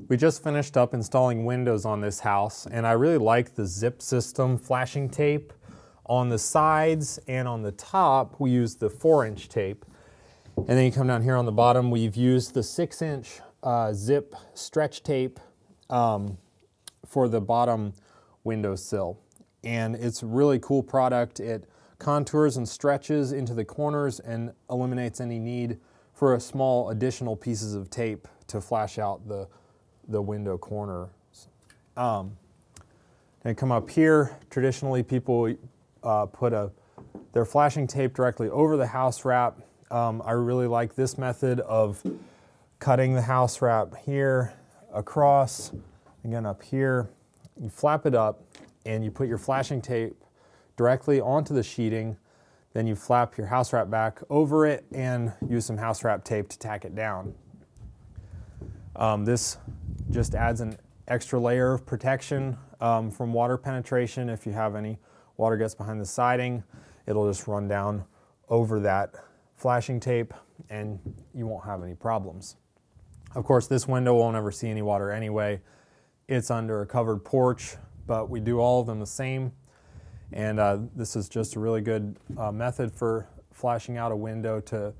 We just finished up installing windows on this house, and I really like the Zip System flashing tape. On the sides and on the top, we use the 4-inch tape. And then you come down here on the bottom, we've used the 6-inch zip stretch tape for the bottom windowsill. And it's a really cool product. It contours and stretches into the corners and eliminates any need for a small additional pieces of tape to flash out the window corners. And come up here, traditionally people put their flashing tape directly over the house wrap. I really like this method of cutting the house wrap here, across, again up here. You flap it up and you put your flashing tape directly onto the sheeting. Then you flap your house wrap back over it and use some house wrap tape to tack it down. This just adds an extra layer of protection from water penetration. If you have any water gets behind the siding, it'll just run down over that flashing tape and you won't have any problems. Of course, this window won't ever see any water anyway. It's under a covered porch, but we do all of them the same. And this is just a really good method for flashing out a window to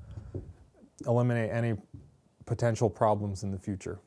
eliminate any potential problems in the future.